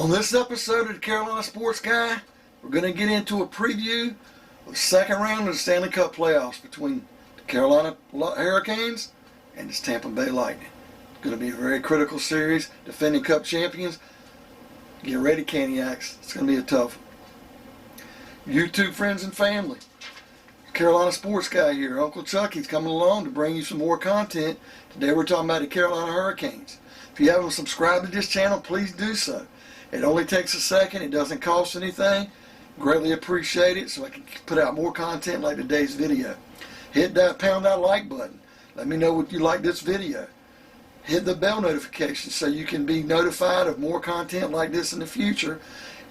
On this episode of the Carolina Sports Guy, we're going to get into a preview of the second round of the Stanley Cup playoffs between the Carolina Hurricanes and the Tampa Bay Lightning. It's going to be a very critical series. Defending Cup champions. Get ready, Caniacs. It's going to be a tough one. YouTube friends and family. Carolina Sports Guy here. Uncle Chucky's coming along to bring you some more content. Today we're talking about the Carolina Hurricanes. If you haven't subscribed to this channel, please do so. It only takes a second. It doesn't cost anything. Greatly appreciate it so I can put out more content like today's video. Hit that pound that like button. Let me know what you like this video. Hit the bell notification so you can be notified of more content like this in the future.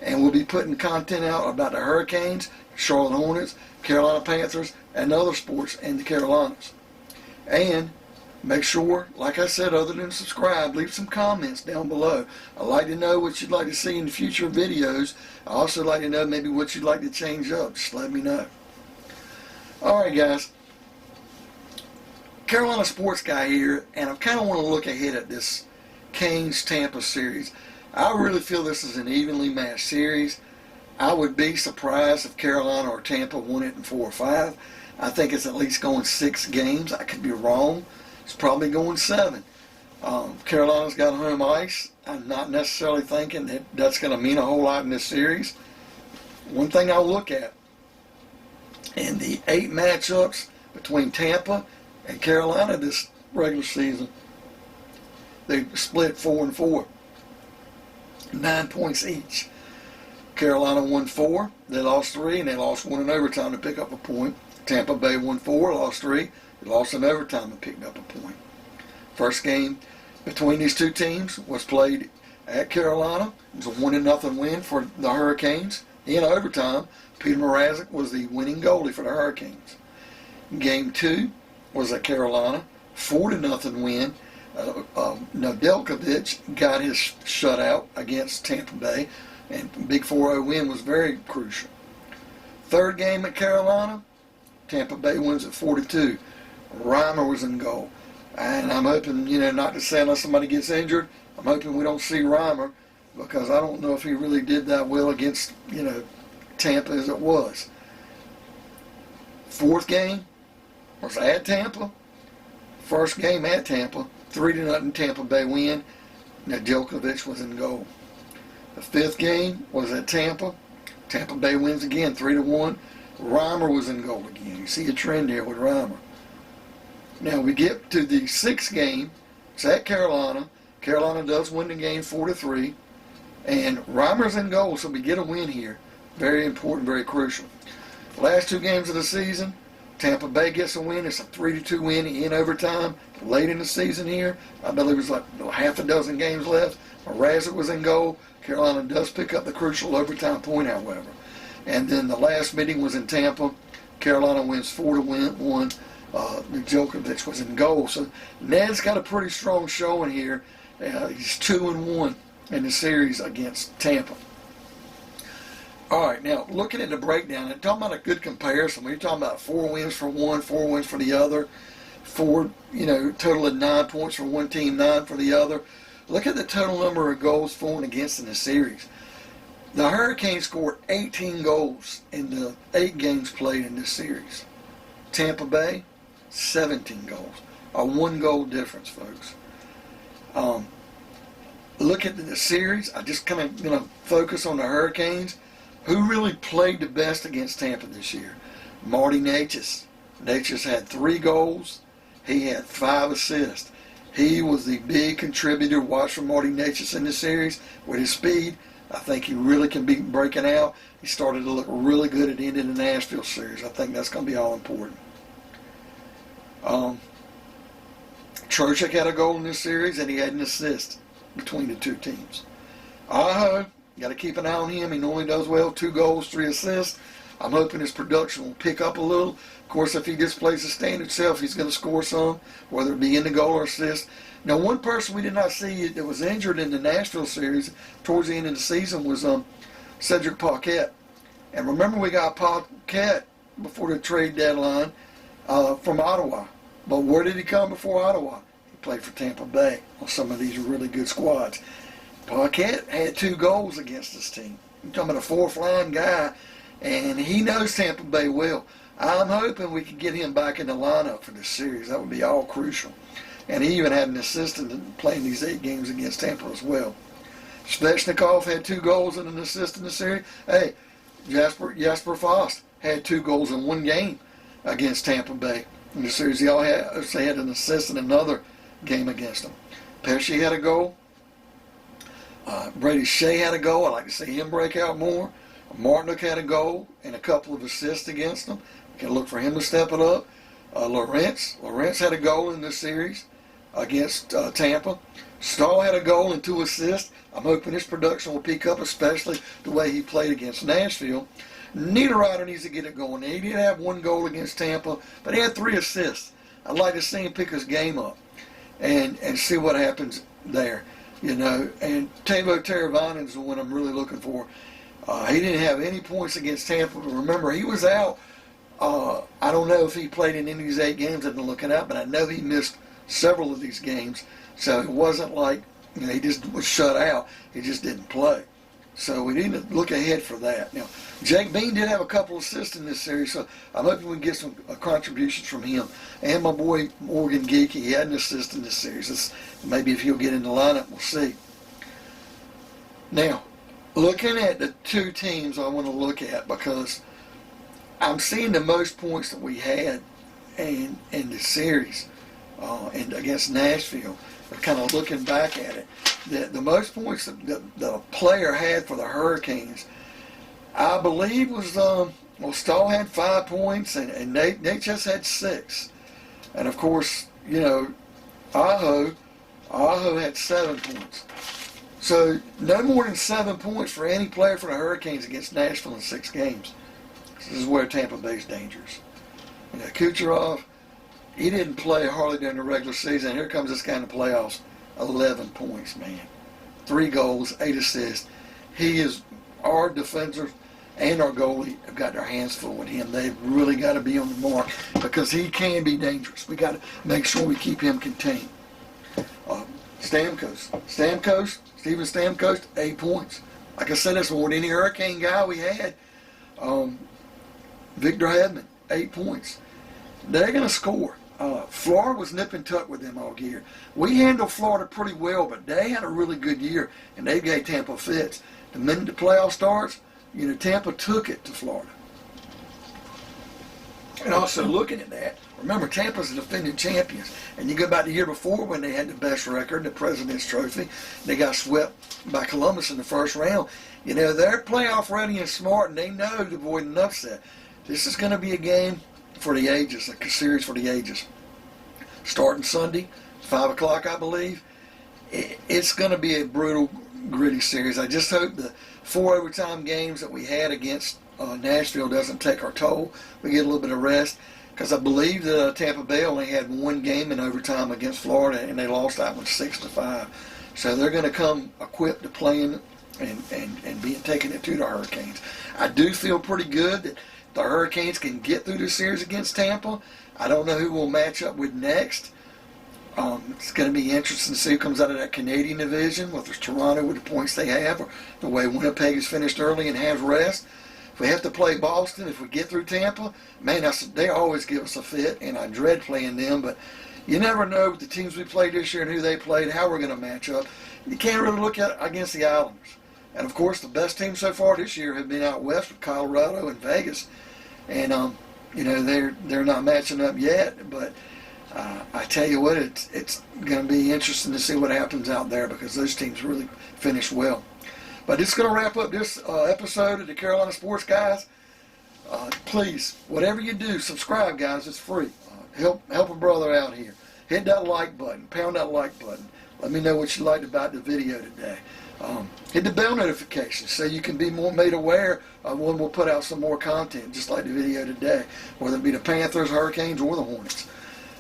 And we'll be putting content out about the Hurricanes, Charlotte Hornets, Carolina Panthers, and other sports in the Carolinas. And make sure, like I said, other than subscribe, leave some comments down below. I'd like to know what you'd like to see in future videos. I also like to know maybe what you'd like to change up. Just let me know. Alright guys, Carolina Sports Guy here, and I kind of want to look ahead at this Canes-Tampa series. I really feel this is an evenly matched series. I would be surprised if Carolina or Tampa won it in 4 or 5. I think it's at least going 6 games. I could be wrong. It's probably going 7. Carolina's got home ice. I'm not necessarily thinking that that's going to mean a whole lot in this series. One thing I'll look at, in the 8 matchups between Tampa and Carolina this regular season, they split 4-4. 9 points each. Carolina won 4, they lost 3, and they lost 1 in overtime to pick up a point. Tampa Bay won 4, lost 3, they lost in overtime and picked up a point. First game between these two teams was played at Carolina. It was a 1-0 win for the Hurricanes. In overtime, Peter Mrazek was the winning goalie for the Hurricanes. Game 2 was at Carolina, 4-0 win. Nedeljkovic got his shutout against Tampa Bay, and big 4-0 win was very crucial. Third game at Carolina, Tampa Bay wins at 4-2. Reimer was in goal. And I'm hoping, not to say unless somebody gets injured, I'm hoping we don't see Reimer, because I don't know if he really did that well against, Tampa as it was. Fourth game was at Tampa. First game at Tampa, 3-0 Tampa Bay win. Nedeljkovic was in goal. The fifth game was at Tampa. Tampa Bay wins again, 3-1. Reimer was in goal again. You see a trend here with Reimer. Now we get to the 6th game. It's at Carolina. Carolina does win the game 4-3. And Reimer's in goal, so we get a win here. Very important, very crucial. Last 2 games of the season, Tampa Bay gets a win. It's a 3-2 win in overtime. Late in the season here, I believe it was like half a dozen games left. Mrazek was in goal. Carolina does pick up the crucial overtime point, however. And then the last meeting was in Tampa. Carolina wins 4-1. Nedeljkovic was in goal. So Ned's got a pretty strong showing here. He's 2-1 in the series against Tampa. All right, now looking at the breakdown and talking about a good comparison, when you're talking about 4 wins for one, 4 wins for the other, 4, total of 9 points for one team, 9 for the other. Look at the total number of goals for and against in the series. The Hurricanes scored 18 goals in the 8 games played in this series. Tampa Bay, 17 goals. A 1-goal difference, folks. Look at the series. I just kind of focus on the Hurricanes. Who really played the best against Tampa this year? Marty Necas. Necas had 3 goals. He had 5 assists. He was the big contributor. Watch for Marty Necas in this series with his speed. I think he really can be breaking out. He started to look really good at the end of the Nashville series. I think that's going to be all important. Trocheck had a goal in this series, and he had an assist between the 2 teams. Aho, got to keep an eye on him. He normally does well. 2 goals, 3 assists. I'm hoping his production will pick up a little. Of course, if he displays the standard self, he's going to score some, whether it be in the goal or assist. Now, one person we did not see that was injured in the Nashville series towards the end of the season was Cedric Paquette. And remember, we got Paquette before the trade deadline from Ottawa. But where did he come before Ottawa? He played for Tampa Bay on some of these really good squads. Paquette had 2 goals against this team. You're talking about a fourth-line guy, and he knows Tampa Bay well. I'm hoping we can get him back in the lineup for this series. That would be all crucial. And he even had an assistant in playing these 8 games against Tampa as well. Svechnikov had 2 goals and an assist in the series. Hey, Jasper Faust had 2 goals in 1 game against Tampa Bay in the series. They had an assist in another game against them. Pesce had a goal. Brady Shea had a goal. I'd like to see him break out more. Martinook had a goal and a couple of assists against them. Can look for him to step it up. Lawrence had a goal in this series against Tampa. Stahl had a goal and 2 assists. I'm hoping his production will pick up, especially the way he played against Nashville. Niederreiter needs to get it going. He did have 1 goal against Tampa, but he had 3 assists. I'd like to see him pick his game up and see what happens there. You know, and Teuvo Teravainen is the one I'm really looking for. He didn't have any points against Tampa, but remember, he was out. I don't know if he played in any of these 8 games I've been looking at, but I know he missed several of these games. So it wasn't like, you know, he just was shut out. He just didn't play. So we need to look ahead for that. Now, Jake Bean did have a couple assists in this series, so I'm hoping we can get some contributions from him. And my boy Morgan Geekie, he had an assist in this series. Maybe if he'll get in the lineup, we'll see. Now, looking at the 2 teams I want to look at, because I'm seeing the most points that we had in the series and against Nashville. Kind of looking back at it, the most points that a player had for the Hurricanes, I believe was Stahl had 5 points and Nate just had 6, and of course, you know, Aho had 7 points. So no more than 7 points for any player for the Hurricanes against Nashville in 6 games. This is where Tampa Bay's dangerous. You know, Kucherov, he didn't play hardly during the regular season. Here comes this guy in the playoffs. 11 points, man. 3 goals, 8 assists. He is, our defenders and our goalie have got their hands full with him. They've really got to be on the mark because he can be dangerous. We got to make sure we keep him contained. Stamkos, Steven Stamkos, 8 points. Like I said, that's more than any Hurricane guy we had. Victor Hedman, 8 points. They're going to score. Florida was nip and tuck with them all year. We handled Florida pretty well, but they had a really good year, and they gave Tampa fits. The minute the playoff starts, you know, Tampa took it to Florida. And also looking at that, remember, Tampa's the defending champions. And you go back the year before when they had the best record, the President's Trophy. They got swept by Columbus in the first round. You know, they're playoff ready and smart, and they know to avoid an upset. This is going to be a game for the ages, a series for the ages. Starting Sunday, 5 o'clock, I believe. It's going to be a brutal, gritty series. I just hope the 4 overtime games that we had against Nashville doesn't take our toll. We get a little bit of rest, because I believe that Tampa Bay only had 1 game in overtime against Florida, and they lost that one 6-5. So they're going to come equipped to playing and being taking it to the Hurricanes. I do feel pretty good that the Hurricanes can get through this series against Tampa. I don't know who we'll match up with next. It's going to be interesting to see who comes out of that Canadian division, whether it's Toronto with the points they have, or the way Winnipeg has finished early and has rest. If we have to play Boston, if we get through Tampa, man, they always give us a fit, and I dread playing them. But you never know with the teams we played this year and who they played, how we're going to match up. You can't really look at it against the Islanders. And, of course, the best teams so far this year have been out west with Colorado and Vegas. And, you know, they're not matching up yet. But I tell you what, it's going to be interesting to see what happens out there because those teams really finish well. But this is going to wrap up this episode of the Carolina Sports Guys. Please, whatever you do, subscribe, guys. It's free. Help a brother out here. Hit that like button. Pound that like button. Let me know what you liked about the video today. Hit the bell notification so you can be more made aware of when we'll put out some more content, just like the video today, whether it be the Panthers, Hurricanes, or the Hornets.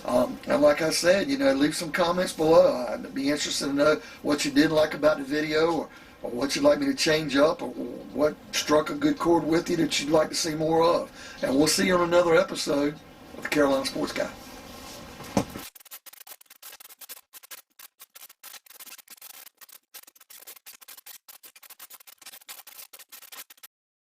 And like I said, you know, leave some comments below. I'd be interested to know what you didn't like about the video, or what you'd like me to change up, or what struck a good chord with you that you'd like to see more of. And we'll see you on another episode of the Carolina Sports Guy.